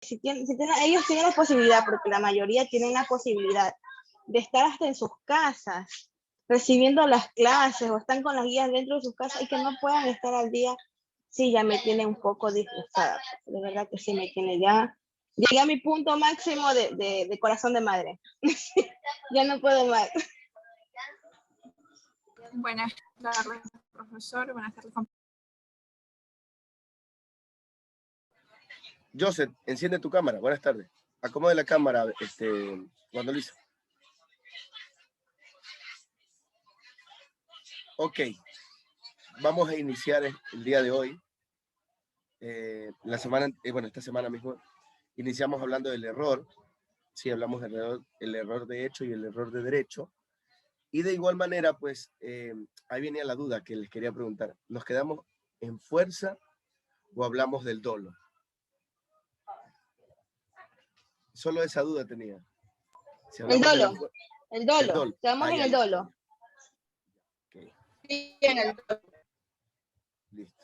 ellos tienen la posibilidad, porque la mayoría tienen la posibilidad de estar hasta en sus casas, recibiendo las clases, o están con las guías dentro de sus casas y que no puedan estar al día, sí, ya me tiene un poco disgustada. De verdad que sí me tiene ya. Llegué a mi punto máximo de corazón de madre. Ya no puedo más. Buenas tardes, profesor. Buenas tardes, compañeros. Joseph, enciende tu cámara. Buenas tardes. Acomode la cámara, Juan Luis. Ok. Vamos a iniciar el día de hoy. Esta semana mismo iniciamos hablando del error. Sí, hablamos del error, el error de hecho y el error de derecho. Y de igual manera, pues, ahí venía la duda que les quería preguntar. ¿Nos quedamos en fuerza o hablamos del dolo? Solo esa duda tenía. Si el dolo. El dolo. Quedamos en el dolo. Okay. Sí, en el dolo. Listo.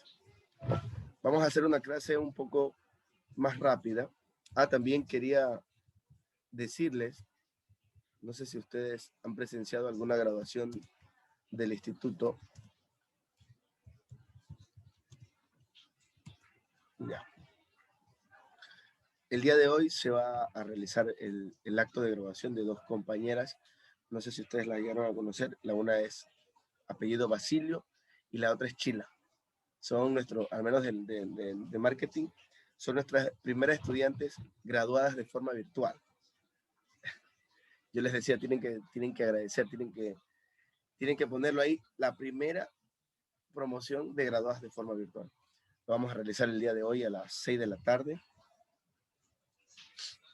Vamos a hacer una clase un poco más rápida. También quería decirles, no sé si ustedes han presenciado alguna graduación del instituto. Ya. El día de hoy se va a realizar el acto de graduación de dos compañeras. No sé si ustedes la llegaron a conocer. La una es apellido Basilio y la otra es Chila. Son nuestros, al menos de marketing, son nuestras primeras estudiantes graduadas de forma virtual. Yo les decía, tienen que agradecer, tienen que ponerlo ahí, la primera promoción de graduadas de forma virtual. Lo vamos a realizar el día de hoy a las 6 de la tarde,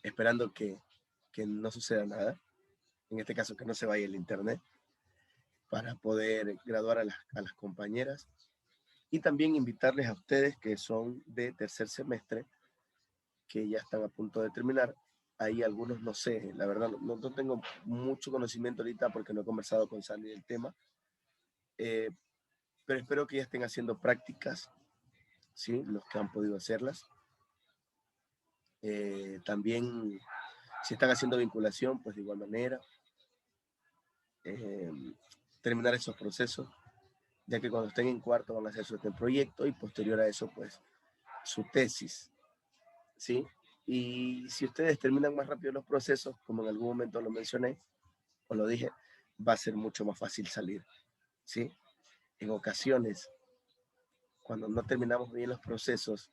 esperando que no suceda nada, en este caso que no se vaya el internet, para poder graduar a las compañeras. Y también invitarles a ustedes que son de tercer semestre, que ya están a punto de terminar. Ahí algunos no sé, la verdad no tengo mucho conocimiento ahorita porque no he conversado con Sandy del tema, pero espero que ya estén haciendo prácticas, ¿sí? Los que han podido hacerlas. También, si están haciendo vinculación, pues de igual manera, terminar esos procesos, ya que cuando estén en cuarto van a hacer su proyecto y posterior a eso, pues, su tesis, ¿sí? Y si ustedes terminan más rápido los procesos, como en algún momento lo mencioné, o lo dije, va a ser mucho más fácil salir, ¿sí? En ocasiones, cuando no terminamos bien los procesos,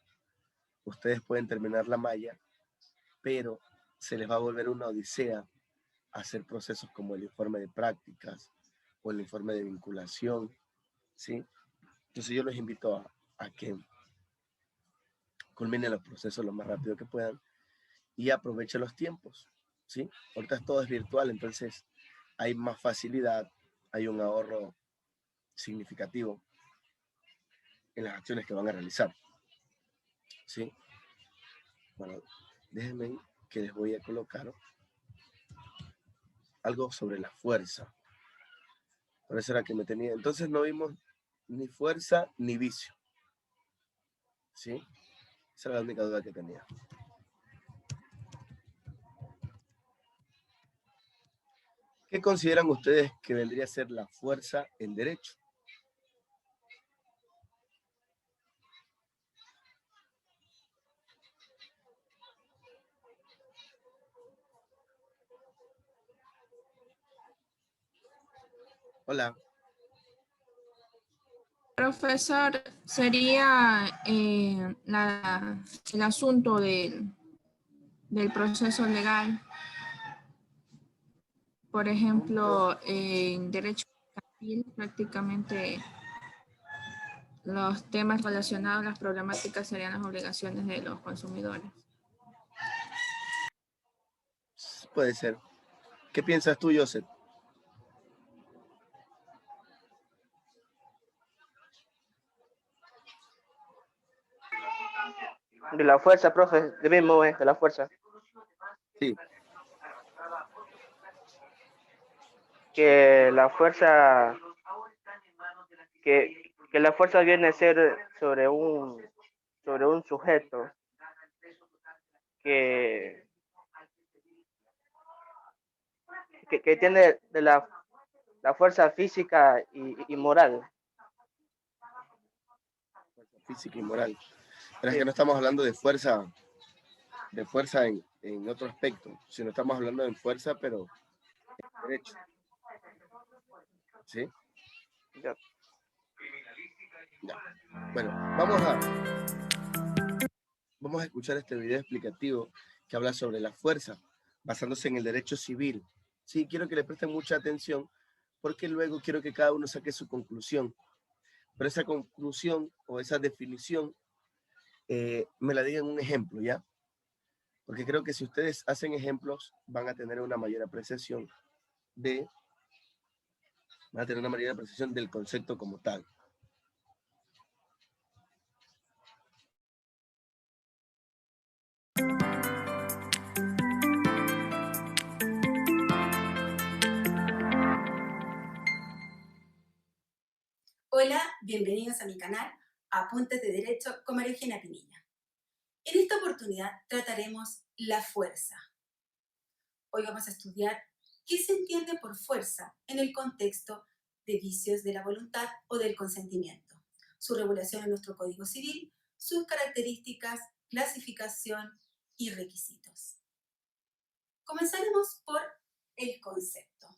ustedes pueden terminar la malla, pero se les va a volver una odisea hacer procesos como el informe de prácticas o el informe de vinculación, ¿sí? Entonces yo les invito a que culminen los procesos lo más rápido que puedan y aprovechen los tiempos, ¿sí? Ahorita todo es virtual, entonces hay más facilidad, hay un ahorro significativo en las acciones que van a realizar, ¿sí? Bueno, déjenme que les voy a colocar algo sobre la fuerza. Por eso era que me tenía. Entonces no vimos ni fuerza ni vicio, ¿sí? Esa era la única duda que tenía. ¿Qué consideran ustedes que vendría a ser la fuerza en derecho? Hola. Profesor, sería el asunto del proceso legal. Por ejemplo, en derecho mercantil, prácticamente los temas relacionados a las problemáticas serían las obligaciones de los consumidores. Puede ser. ¿Qué piensas tú, Joseph? De la fuerza, profe, de mismo, de la fuerza. Sí. Que la fuerza, que la fuerza viene a ser sobre un sujeto que, que tiene de la fuerza física y moral. Física y moral. Pero es Sí. que no estamos hablando de fuerza en otro aspecto, sino estamos hablando de fuerza, pero en derecho. ¿Sí? Ya. Ya. Bueno, vamos a escuchar este video explicativo que habla sobre la fuerza, basándose en el derecho civil. Sí, quiero que le presten mucha atención, porque luego quiero que cada uno saque su conclusión. Pero esa conclusión o esa definición me la digan un ejemplo, ¿ya? Porque creo que si ustedes hacen ejemplos, van a tener una mayor apreciación del concepto como tal. Hola, bienvenidos a mi canal Apuntes de Derecho con María Eugenia Pinilla. En esta oportunidad trataremos la fuerza. Hoy vamos a estudiar qué se entiende por fuerza en el contexto de vicios de la voluntad o del consentimiento, su regulación en nuestro Código Civil, sus características, clasificación y requisitos. Comenzaremos por el concepto.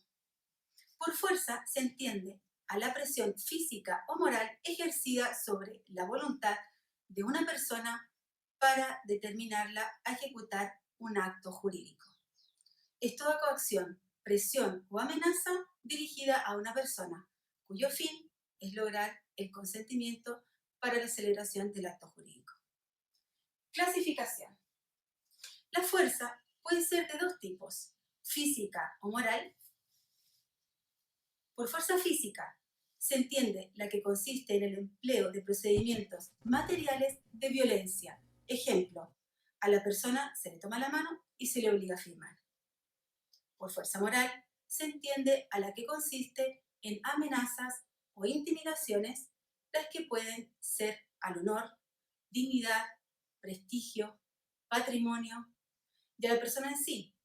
Por fuerza se entiende a la presión física o moral ejercida sobre la voluntad de una persona para determinarla a ejecutar un acto jurídico. Es toda coacción, presión o amenaza dirigida a una persona, cuyo fin es lograr el consentimiento para la celebración del acto jurídico. Clasificación. La fuerza puede ser de dos tipos, física o moral. Por fuerza física se entiende la que consiste en el empleo de procedimientos materiales de violencia. Ejemplo, a la persona se le toma la mano y se le obliga a firmar. Por fuerza moral se entiende a la que consiste en amenazas o intimidaciones, las que pueden ser al honor, dignidad, prestigio, patrimonio y a la persona en sí,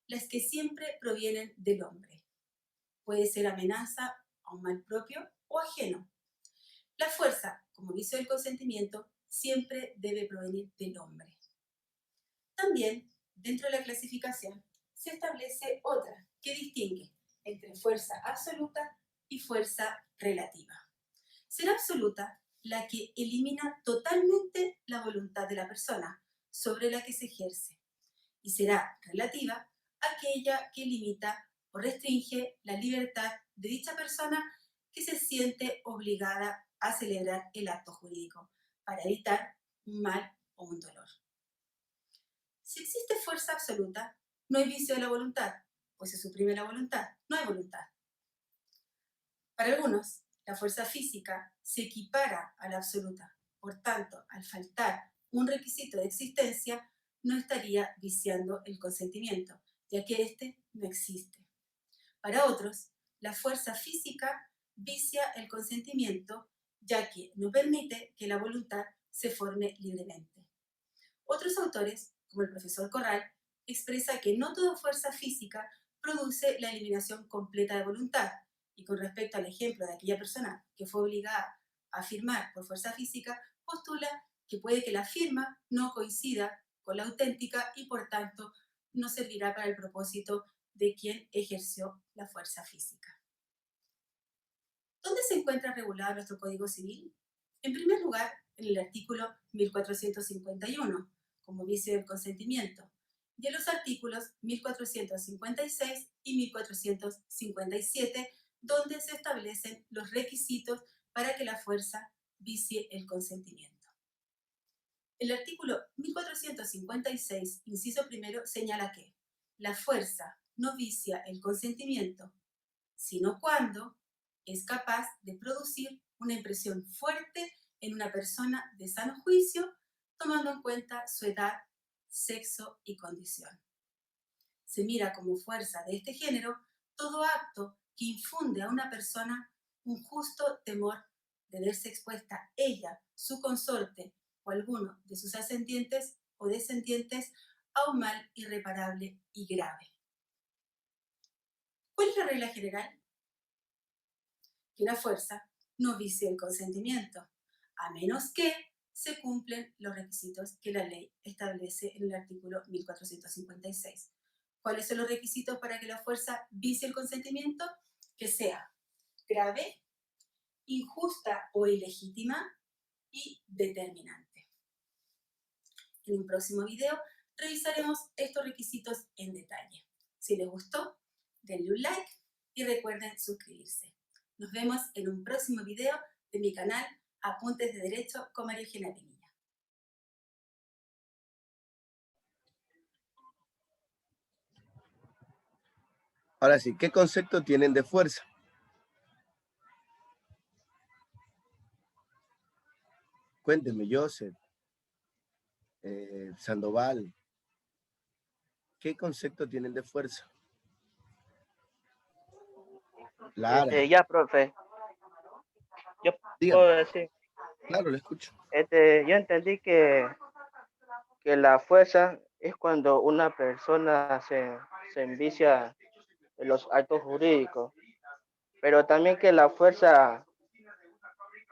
las que siempre provienen del hombre. Puede ser amenaza a un mal propio o ajeno. La fuerza, como vicio del consentimiento, siempre debe provenir del hombre. También, dentro de la clasificación, se establece otra que distingue entre fuerza absoluta y fuerza relativa. Será absoluta la que elimina totalmente la voluntad de la persona sobre la que se ejerce, y será relativa aquella que limita o restringe la libertad de dicha persona que se siente obligada a celebrar el acto jurídico para evitar un mal o un dolor. Si existe fuerza absoluta, no hay vicio de la voluntad, pues se suprime la voluntad, no hay voluntad. Para algunos, la fuerza física se equipara a la absoluta, por tanto, al faltar un requisito de existencia, no estaría viciando el consentimiento, ya que éste no existe. Para otros, la fuerza física vicia el consentimiento, ya que no permite que la voluntad se forme libremente. Otros autores, como el profesor Corral, expresa que no toda fuerza física produce la eliminación completa de voluntad, y con respecto al ejemplo de aquella persona que fue obligada a firmar por fuerza física, postula que puede que la firma no coincida con la auténtica y por tanto no servirá para el propósito de quien ejerció la fuerza física. ¿Dónde se encuentra regulado nuestro Código Civil? En primer lugar, en el artículo 1451, como vicio del consentimiento, y en los artículos 1456 y 1457, donde se establecen los requisitos para que la fuerza vicie el consentimiento. El artículo 1456, inciso primero, señala que la fuerza no vicia el consentimiento, sino cuando es capaz de producir una impresión fuerte en una persona de sano juicio, tomando en cuenta su edad, sexo y condición. Se mira como fuerza de este género todo acto que infunde a una persona un justo temor de verse expuesta ella, su consorte o alguno de sus ascendientes o descendientes a un mal irreparable y grave. ¿Cuál es la regla general? Que la fuerza no vicie el consentimiento, a menos que se cumplen los requisitos que la ley establece en el artículo 1456. ¿Cuáles son los requisitos para que la fuerza vicie el consentimiento? Que sea grave, injusta o ilegítima y determinante. En un próximo video revisaremos estos requisitos en detalle. Si les gustó, denle un like y recuerden suscribirse. Nos vemos en un próximo video de mi canal Apuntes de Derecho con María Eugenia Pinilla. Ahora sí, ¿qué concepto tienen de fuerza? Cuéntenme, Joseph, Sandoval, ¿qué concepto tienen de fuerza? Lara, Ya, profe, yo dígame. puedo decir, Claro, le escucho. yo entendí que la fuerza es cuando una persona se envicia en los actos jurídicos, pero también que la fuerza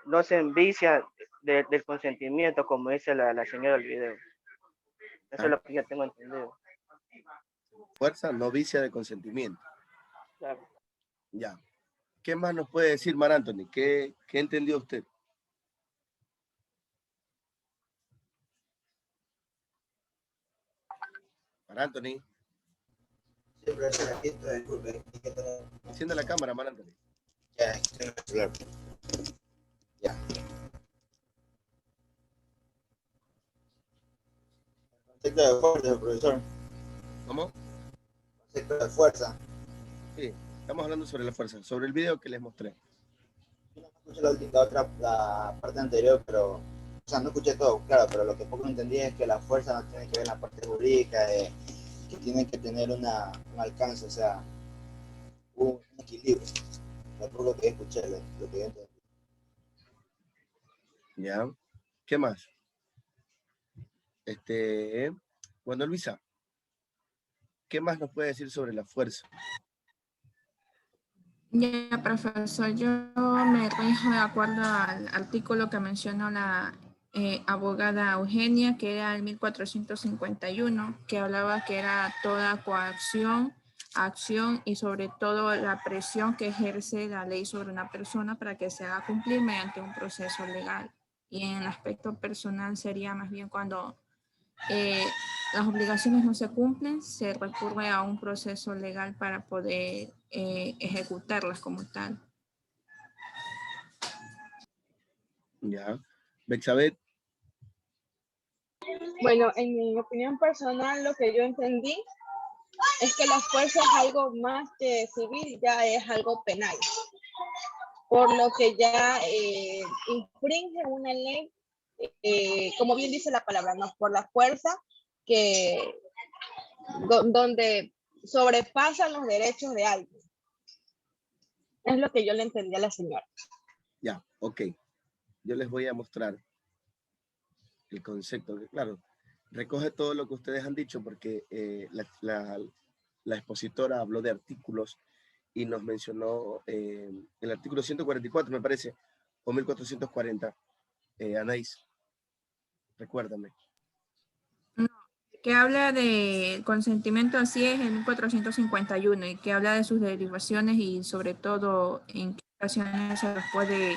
no se envicia del consentimiento, como dice la señora del video. Eso es lo que yo tengo entendido. Fuerza no vicia de consentimiento. Claro. Ya. ¿Qué más nos puede decir, Mar Anthony? ¿Qué entendió usted? Mar Anthony. Enciende la cámara, Mar Anthony. Ya, estoy en el celular. Ya. Concepto de fuerza, profesor. ¿Cómo? Concepto de fuerza. Sí, estamos hablando sobre la fuerza, sobre el video que les mostré. Yo no escuché la parte anterior, pero, o sea, no escuché todo, claro, pero lo que poco entendí es que la fuerza no tiene que ver en la parte jurídica, que tiene que tener un alcance, o sea, un equilibrio. Es por lo que escuché, lo que entendí. Ya. ¿Qué más? Bueno, Luisa, ¿qué más nos puede decir sobre la fuerza? Ya, profesor, yo me rijo de acuerdo al artículo que mencionó la abogada Eugenia, que era el 1451, que hablaba que era toda coacción, acción y sobre todo la presión que ejerce la ley sobre una persona para que se haga cumplir mediante un proceso legal. Y en el aspecto personal sería más bien cuando las obligaciones no se cumplen, se recurre a un proceso legal para poder ejecutarlas como tal. Ya. Bexabeth. Bueno, en mi opinión personal, lo que yo entendí es que la fuerza es algo más que civil, ya es algo penal. Por lo que ya infringe una ley, como bien dice la palabra, ¿no? Por la fuerza que donde sobrepasan los derechos de alguien. Es lo que yo le entendí a la señora. Ya, ok. Yo les voy a mostrar el concepto, que claro, recoge todo lo que ustedes han dicho porque la expositora habló de artículos y nos mencionó el artículo 144, me parece, o 1440. Anaís, recuérdame. No, que habla de consentimiento, así es, en 1451, y que habla de sus derivaciones y sobre todo en qué ocasiones se los puede,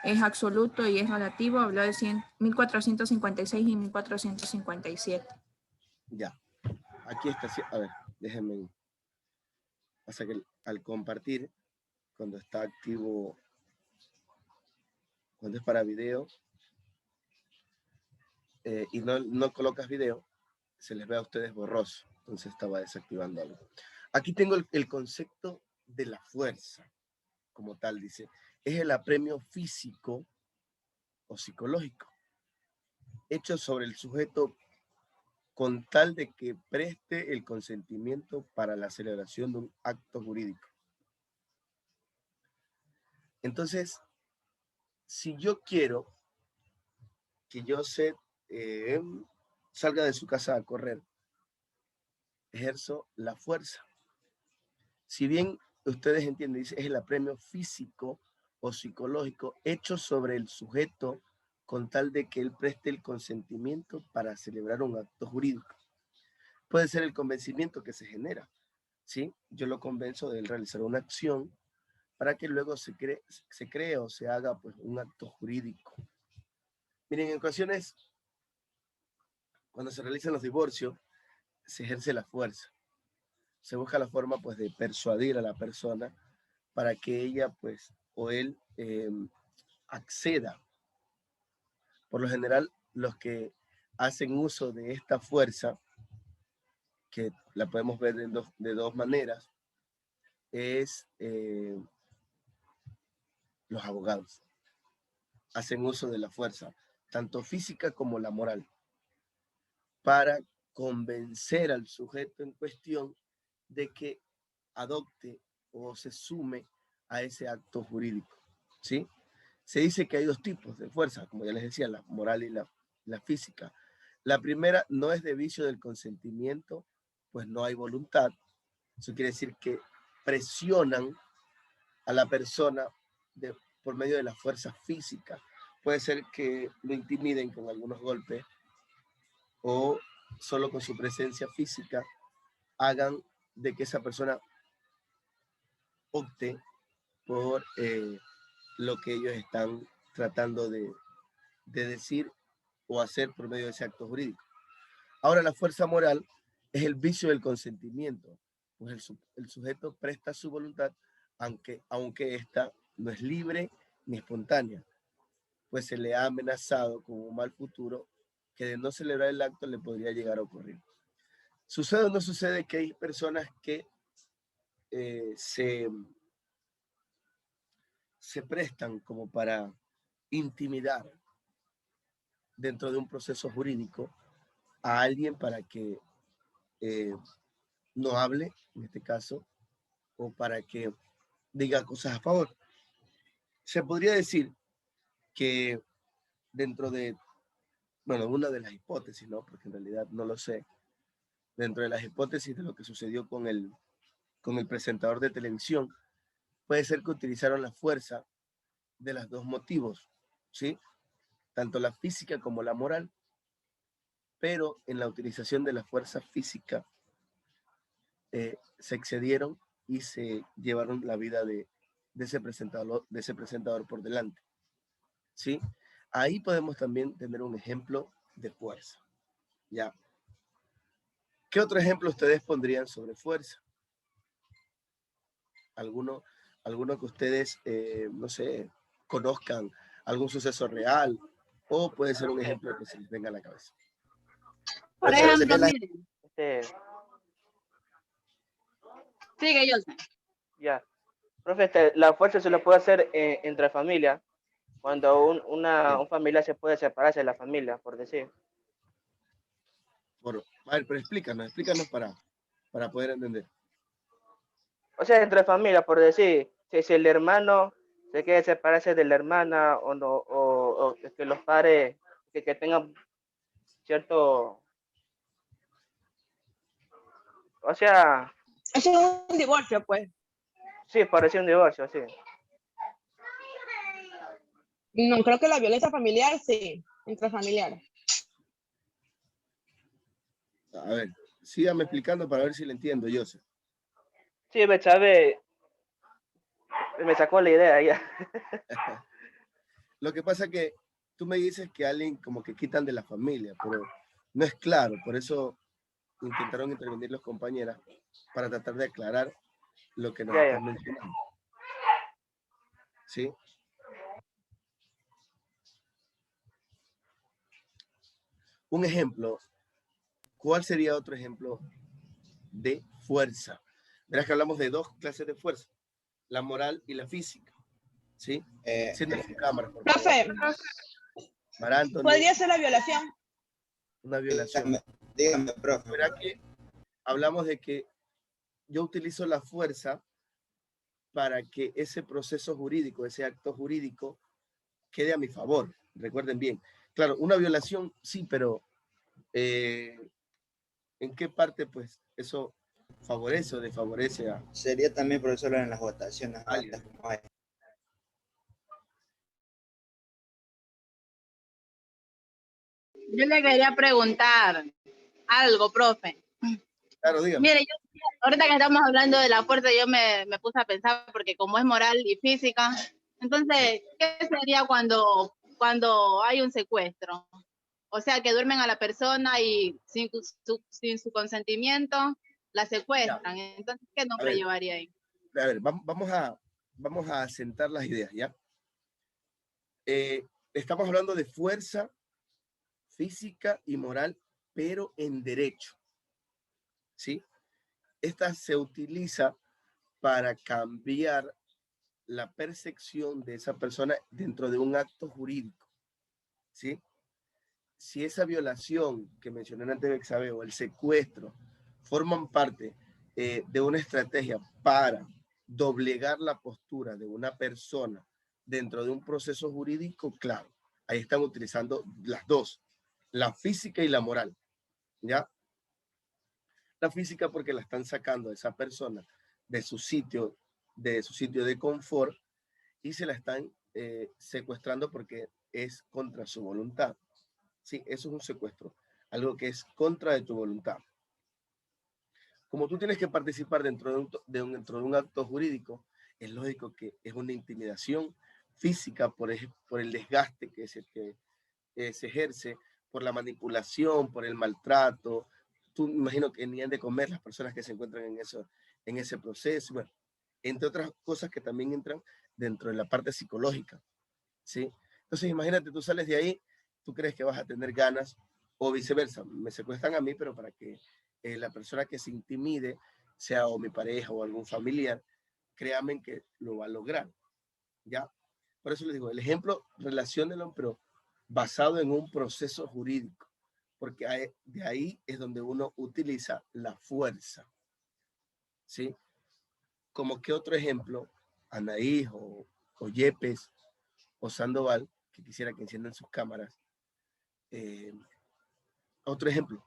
es absoluto y es relativo, habló de 1456 y 1457. Ya, aquí está, a ver, déjenme, pasa que al compartir, cuando está activo, cuando es para video, y no colocas video, se les ve a ustedes borroso, entonces estaba desactivando algo. Aquí tengo el concepto de la fuerza, como tal, dice, es el apremio físico o psicológico, hecho sobre el sujeto con tal de que preste el consentimiento para la celebración de un acto jurídico. Entonces, si yo quiero que Joseph salga de su casa a correr, ejerzo la fuerza. Si bien ustedes entienden, dice, es el apremio físico o psicológico hecho sobre el sujeto con tal de que él preste el consentimiento para celebrar un acto jurídico. Puede ser el convencimiento que se genera, ¿sí? Yo lo convenzo de él realizar una acción para que luego se cree o se haga pues, un acto jurídico. Miren, en ocasiones, cuando se realizan los divorcios, se ejerce la fuerza. Se busca la forma pues, de persuadir a la persona para que ella pues, o él acceda. Por lo general, los que hacen uso de esta fuerza, que la podemos ver de dos maneras, es los abogados. Hacen uso de la fuerza, tanto física como la moral, para convencer al sujeto en cuestión de que adopte o se sume a ese acto jurídico, ¿sí? Se dice que hay dos tipos de fuerza, como ya les decía, la moral y la física. La primera no es de vicio del consentimiento, pues no hay voluntad. Eso quiere decir que presionan a la persona por medio de la fuerza física. Puede ser que lo intimiden con algunos golpes o solo con su presencia física hagan de que esa persona opte por lo que ellos están tratando de decir o hacer por medio de ese acto jurídico. Ahora, la fuerza moral es el vicio del consentimiento, pues el sujeto presta su voluntad, aunque ésta no es libre ni espontánea, pues se le ha amenazado con un mal futuro que de no celebrar el acto le podría llegar a ocurrir. ¿Sucede o no sucede que hay personas que se prestan como para intimidar dentro de un proceso jurídico a alguien para que no hable, en este caso, o para que diga cosas a favor? Se podría decir que dentro de, bueno, una de las hipótesis, ¿no? Porque en realidad no lo sé, dentro de las hipótesis de lo que sucedió con el presentador de televisión, puede ser que utilizaron la fuerza de los dos motivos, ¿sí? Tanto la física como la moral, pero en la utilización de la fuerza física se excedieron y se llevaron la vida de ese presentador por delante, ¿sí? Ahí podemos también tener un ejemplo de fuerza, ¿ya? ¿Qué otro ejemplo ustedes pondrían sobre fuerza? ¿Alguno que ustedes, no sé, conozcan algún suceso real? O puede ser un ejemplo que se les venga a la cabeza. Por ejemplo, miren. Sigue, yo. Ya. Profe, la fuerza se lo puede hacer entre familia, cuando un familia se puede separarse de la familia, por decir. Bueno, a ver, pero explícanos para poder entender. O sea, entre familia, por decir, si el hermano se quiere separarse de la hermana o no, o que los padres que tengan cierto, o sea, Eso es un divorcio, pues. sí, parece un divorcio, sí. No, creo que la violencia familiar, sí, intrafamiliar. A ver, sígame explicando para ver si le entiendo, Joseph. Sí, Betsabe me sacó la idea ya. Lo que pasa es que tú me dices que alguien como que quitan de la familia, pero no es claro, por eso intentaron intervenir los compañeras para tratar de aclarar lo que nos están mencionando. ¿Sí? Un ejemplo, ¿cuál sería otro ejemplo de fuerza? Verás que hablamos de dos clases de fuerza, la moral y la física. ¿Sí? Enciende su cámara, por favor. Profe, ¿podría ser la violación? Una violación. Dígame, profe. Verá que hablamos de que yo utilizo la fuerza para que ese proceso jurídico, ese acto jurídico, quede a mi favor. Recuerden bien. Claro, una violación sí, pero ¿En qué parte, pues, eso favorece o desfavorece a Sería también, profesor, en las votaciones alguien? altas como hay. Yo le quería preguntar algo, profe. Claro, dígame. Mire, ahorita que estamos hablando de la fuerza, yo me puse a pensar, porque como es moral y física, entonces, ¿qué sería cuando hay un secuestro? O sea, que duermen a la persona y sin su consentimiento la secuestran. Entonces, ¿qué nombre llevaría ahí? A ver, vamos a sentar las ideas, ¿ya? Estamos hablando de fuerza física y moral, pero en derecho, ¿sí? Esta se utiliza para cambiar la percepción de esa persona dentro de un acto jurídico, ¿sí? Si esa violación que mencioné antes de Bexabe o el secuestro forman parte de una estrategia para doblegar la postura de una persona dentro de un proceso jurídico, claro, ahí están utilizando las dos, la física y la moral, ¿ya? La física porque la están sacando a esa persona de su sitio de confort y se la están secuestrando porque es contra su voluntad. Sí, eso es un secuestro, algo que es contra de tu voluntad. Como tú tienes que participar dentro de un acto jurídico, es lógico que es una intimidación física por el desgaste que se ejerce, por la manipulación, por el maltrato. Tú me imagino que ni han de comer las personas que se encuentran en ese proceso, bueno, entre otras cosas que también entran dentro de la parte psicológica, ¿sí? Entonces imagínate, tú sales de ahí, tú crees que vas a tener ganas, o viceversa, me secuestran a mí, pero para que la persona que se intimide, sea o mi pareja o algún familiar, créanme que lo va a lograr, ¿ya? Por eso les digo, el ejemplo, relaciónenlo, pero basado en un proceso jurídico, porque de ahí es donde uno utiliza la fuerza, ¿sí? Como que otro ejemplo, Anaí o Yepes o Sandoval, que quisiera que enciendan sus cámaras. Otro ejemplo,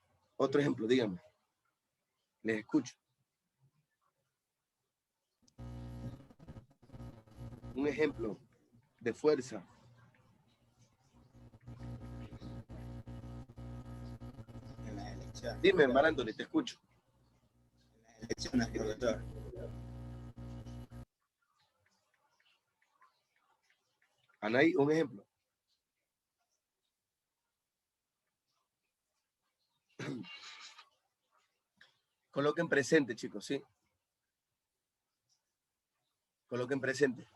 díganme. Les escucho. Un ejemplo de fuerza. En las elecciones. Dime, Marandoli, te escucho. En las elecciones, profesor. Anaí, un ejemplo. Coloquen presente, chicos, ¿sí? Coloquen presente.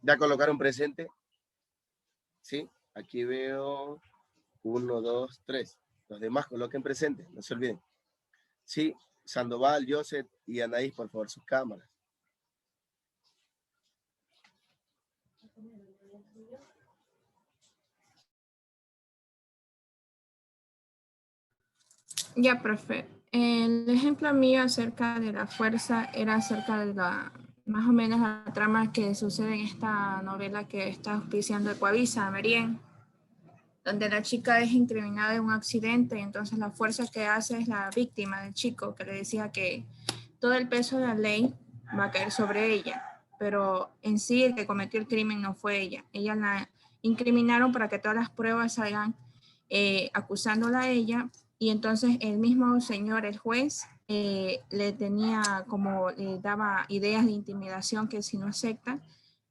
¿Ya colocaron presente? ¿Sí? Aquí veo 1, 2, 3. Los demás coloquen presente, no se olviden. Sí, Sandoval, Joseph y Anaís, por favor, sus cámaras. Ya, profe. El ejemplo mío acerca de la fuerza era acerca de más o menos la trama que sucede en esta novela que está auspiciando Ecuavisa, Merien, donde la chica es incriminada en un accidente y entonces la fuerza que hace es la víctima del chico, que le decía que todo el peso de la ley va a caer sobre ella, pero en sí el que cometió el crimen no fue ella. Ella la incriminaron para que todas las pruebas salgan acusándola a ella, y entonces el mismo señor, el juez, le daba ideas de intimidación que si no acepta,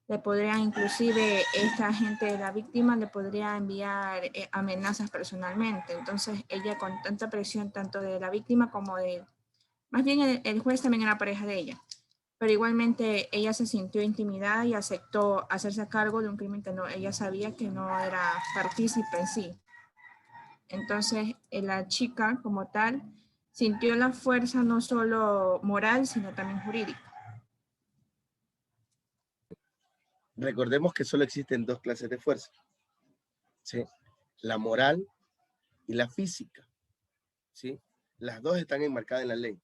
le podrían, inclusive esta gente de la víctima le podría enviar amenazas personalmente. Entonces ella, con tanta presión tanto de la víctima como más bien el juez también era pareja de ella, pero igualmente ella se sintió intimidada y aceptó hacerse cargo de un crimen que ella sabía que no era partícipe en sí. Entonces la chica como tal sintió la fuerza no solo moral, sino también jurídica. recordemos que solo existen dos clases de fuerza, ¿sí? La moral y la física, ¿sí? Las dos están enmarcadas en la ley.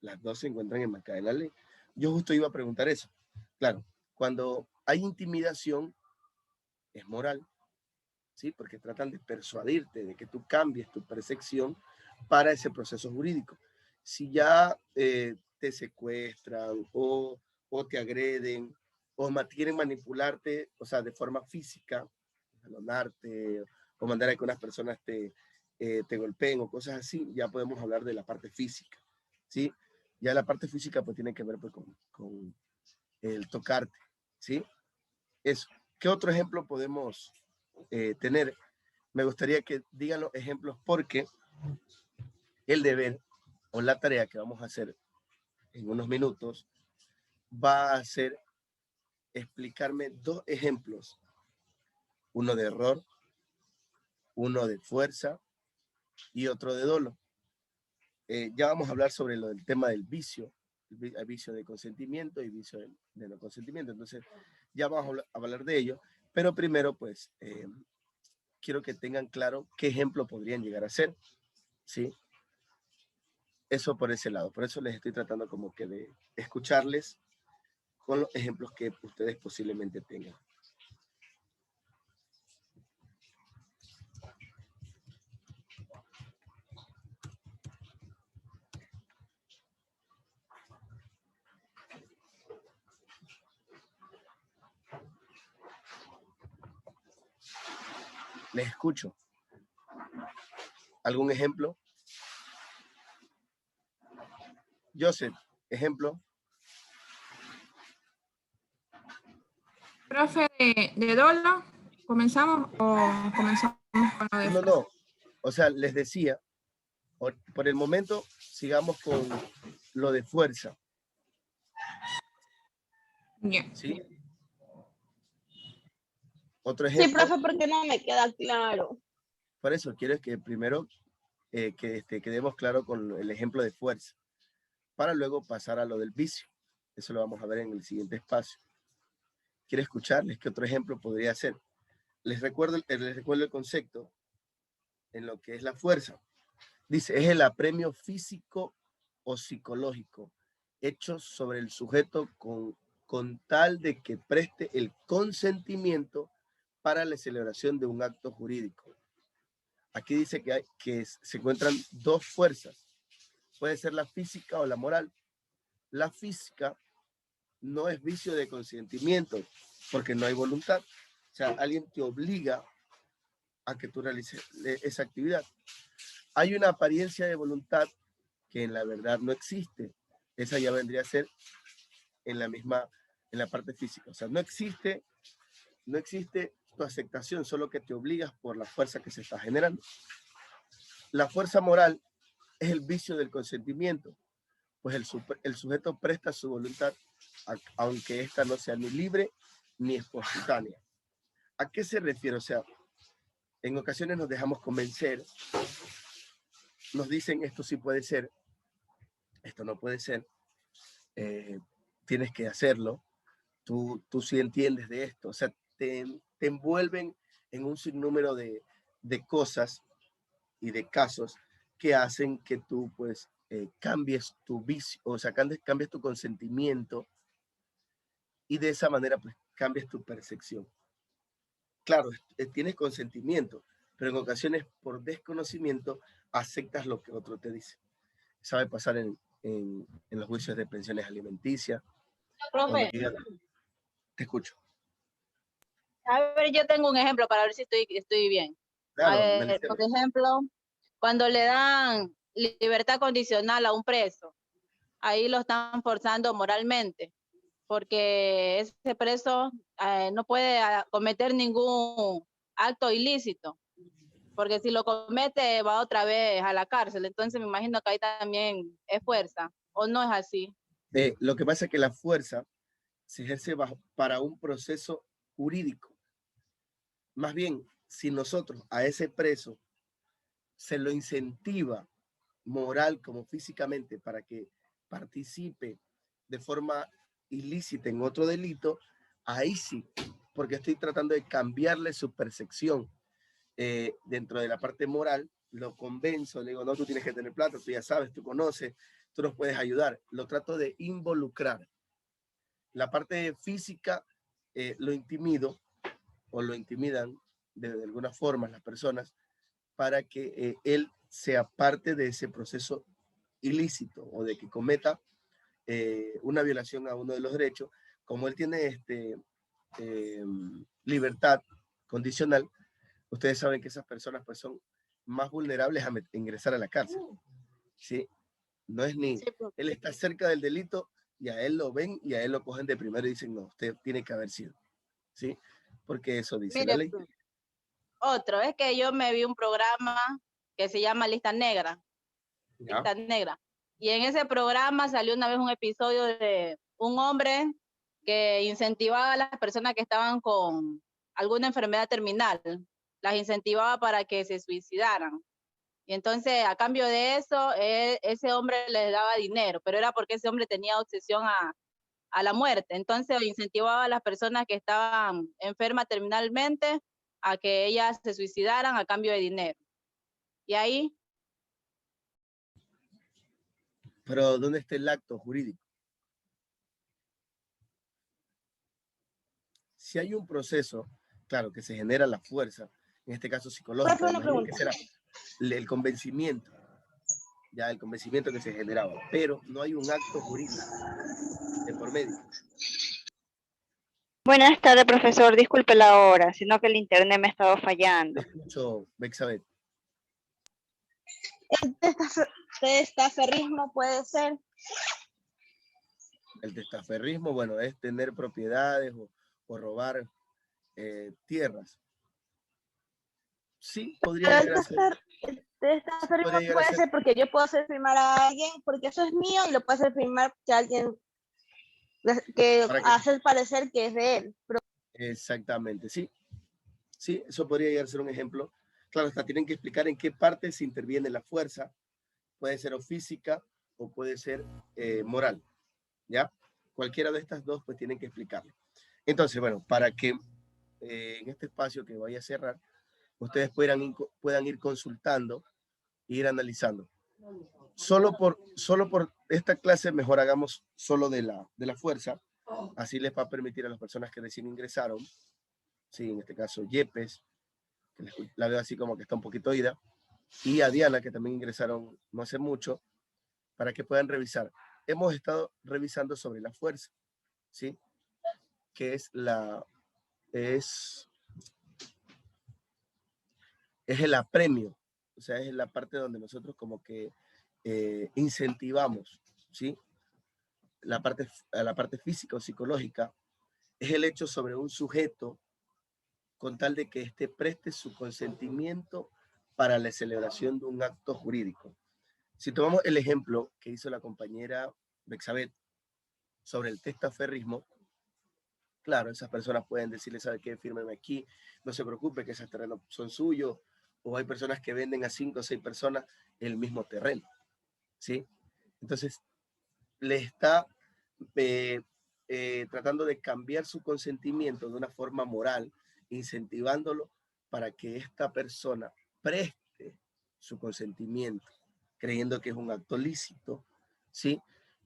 Las dos se encuentran enmarcadas en la ley. Yo justo iba a preguntar eso. Claro, cuando hay intimidación, es moral, ¿sí? Porque tratan de persuadirte, de que tú cambies tu percepción para ese proceso jurídico. Si ya te secuestran o te agreden o quieren manipularte, o sea, de forma física, jalonarte o mandar a que unas personas te golpeen o cosas así, ya podemos hablar de la parte física, ¿sí? Ya la parte física pues tiene que ver pues, con el tocarte, ¿sí? Eso. ¿Qué otro ejemplo podemos tener? Me gustaría que digan los ejemplos porque el deber o la tarea que vamos a hacer en unos minutos va a ser explicarme dos ejemplos, uno de error, uno de fuerza y otro de dolo. Ya vamos a hablar sobre el tema del vicio, el vicio de consentimiento y vicio de no consentimiento. Entonces, ya vamos a hablar de ello, pero primero, pues, quiero que tengan claro qué ejemplo podrían llegar a ser, ¿sí? Eso por ese lado. Por eso les estoy tratando como que de escucharles con los ejemplos que ustedes posiblemente tengan. Les escucho. ¿Algún ejemplo? Joseph, ejemplo. Profe, de dolo, ¿comenzamos o comenzamos con lo de No. O sea, les decía, por el momento, sigamos con lo de fuerza. Bien. ¿Sí? Otro Sí, ejemplo. profe, porque no me queda claro. Por eso quiero que primero quedemos claro con el ejemplo de fuerza, para luego pasar a lo del vicio. Eso lo vamos a ver en el siguiente espacio. Quiero escucharles qué otro ejemplo podría ser. Les recuerdo el concepto en lo que es la fuerza. Dice, es el apremio físico o psicológico hecho sobre el sujeto con tal de que preste el consentimiento para la celebración de un acto jurídico. Aquí dice que se encuentran dos fuerzas. Puede ser la física o la moral. La física no es vicio de consentimiento porque no hay voluntad. O sea, alguien te obliga a que tú realices esa actividad. Hay una apariencia de voluntad que en la verdad no existe. Esa ya vendría a ser en la parte física. O sea, no existe tu aceptación, solo que te obligas por la fuerza que se está generando. La fuerza moral es el vicio del consentimiento, pues el sujeto presta su voluntad, aunque ésta no sea ni libre ni espontánea. ¿A qué se refiere? O sea, en ocasiones nos dejamos convencer, nos dicen esto sí puede ser, esto no puede ser, tienes que hacerlo, tú sí entiendes de esto, o sea, te envuelven en un sinnúmero de cosas y de casos que hacen que tú pues cambies tu vicio, o sea, cambies tu consentimiento y de esa manera pues cambies tu percepción. Claro, tienes consentimiento, pero en ocasiones por desconocimiento aceptas lo que otro te dice. Sabe pasar en los juicios de pensiones alimenticias. Profe, Te escucho. a ver, yo tengo un ejemplo para ver si estoy bien. Claro, A ver, por ejemplo, cuando le dan libertad condicional a un preso, ahí lo están forzando moralmente, porque ese preso no puede cometer ningún acto ilícito, porque si lo comete va otra vez a la cárcel. Entonces me imagino que ahí también es fuerza, ¿o no es así? Lo que pasa es que la fuerza se ejerce para un proceso jurídico. Más bien, si nosotros a ese preso se lo incentiva moral como físicamente para que participe de forma ilícita en otro delito, ahí sí porque estoy tratando de cambiarle su percepción dentro de la parte moral. Lo convenzo, le digo, no, tú tienes que tener plata, tú ya sabes, tú conoces, tú nos puedes ayudar. Lo trato de involucrar. La parte física lo intimido o lo intimidan de alguna forma las personas para que él sea parte de ese proceso ilícito o de que cometa una violación a uno de los derechos. Como él tiene libertad condicional, ustedes saben que esas personas pues son más vulnerables a ingresar a la cárcel, ¿sí? No es ni, él está cerca del delito y a él lo ven y a él lo cogen de primero y dicen, no, usted tiene que haber sido, ¿sí? Porque eso dice la ley. Otro, es que yo me vi un programa que se llama Lista Negra. ¿Ya? Lista Negra. Y en ese programa salió una vez un episodio de un hombre que incentivaba a las personas que estaban con alguna enfermedad terminal, las incentivaba para que se suicidaran. Y entonces, a cambio de eso, ese hombre les daba dinero, pero era porque ese hombre tenía obsesión a la muerte. Entonces, incentivaba a las personas que estaban enfermas terminalmente a que ellas se suicidaran a cambio de dinero. Y ahí... Pero, ¿dónde está el acto jurídico? Si hay un proceso, claro, que se genera la fuerza, en este caso psicológica, que será el convencimiento, ya el convencimiento que se generaba, pero no hay un acto jurídico de por medio. Buenas tardes, profesor. Disculpe la hora, sino que el internet me ha estado fallando. Te escucho, Bexabeth. El testaferrismo puede ser. El testaferrismo, bueno, es tener propiedades o robar tierras. Sí, podría llegar a ser. El testaferrismo puede ser porque yo puedo hacer firmar a alguien porque eso es mío y lo puedo hacer firmar que alguien que hace parecer que es de él. Exactamente, sí. Sí, eso podría llegar a ser un ejemplo. Claro, hasta tienen que explicar en qué parte se interviene la fuerza. Puede ser o física o puede ser moral. ¿Ya? Cualquiera de estas dos, pues tienen que explicarlo. Entonces, bueno, para que en este espacio que voy a cerrar, ustedes puedan ir consultando e ir analizando. Solo por esta clase, mejor hagamos solo de la fuerza. Así les va a permitir a las personas que recién ingresaron, sí, en este caso Yepes, que la veo así como que está un poquito oída, y a Diana, que también ingresaron no hace mucho, para que puedan revisar. Hemos estado revisando sobre la fuerza, ¿sí? Que es el apremio, o sea, es la parte donde nosotros como que incentivamos, ¿sí? La parte física o psicológica es el hecho sobre un sujeto con tal de que éste preste su consentimiento para la celebración de un acto jurídico. Si tomamos el ejemplo que hizo la compañera Bexabeth sobre el testaferrismo, claro, esas personas pueden decirle, ¿sabe qué? Fírmeme aquí, no se preocupe que esos terrenos son suyos, o hay personas que venden a 5 o 6 personas el mismo terreno, ¿sí? Entonces, le está tratando de cambiar su consentimiento de una forma moral, incentivándolo para que esta persona preste su consentimiento, creyendo que es un acto lícito, ¿sí?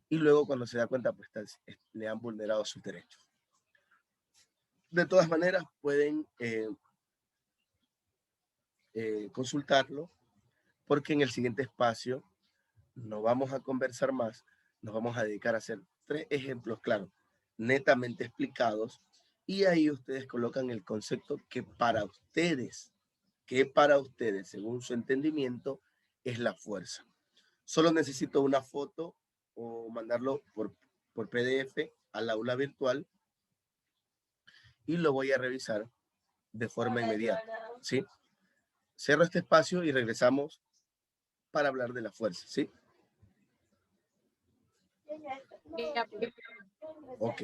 Y luego cuando se da cuenta, pues le han vulnerado sus derechos. De todas maneras, pueden consultarlo, porque en el siguiente espacio no vamos a conversar más, nos vamos a dedicar a hacer 3 ejemplos claros, netamente explicados, y ahí ustedes colocan el concepto que para ustedes, según su entendimiento, es la fuerza. Solo necesito una foto o mandarlo por PDF al aula virtual y lo voy a revisar de forma inmediata, ¿sí? Cierro este espacio y regresamos para hablar de la fuerza, ¿sí? Ok.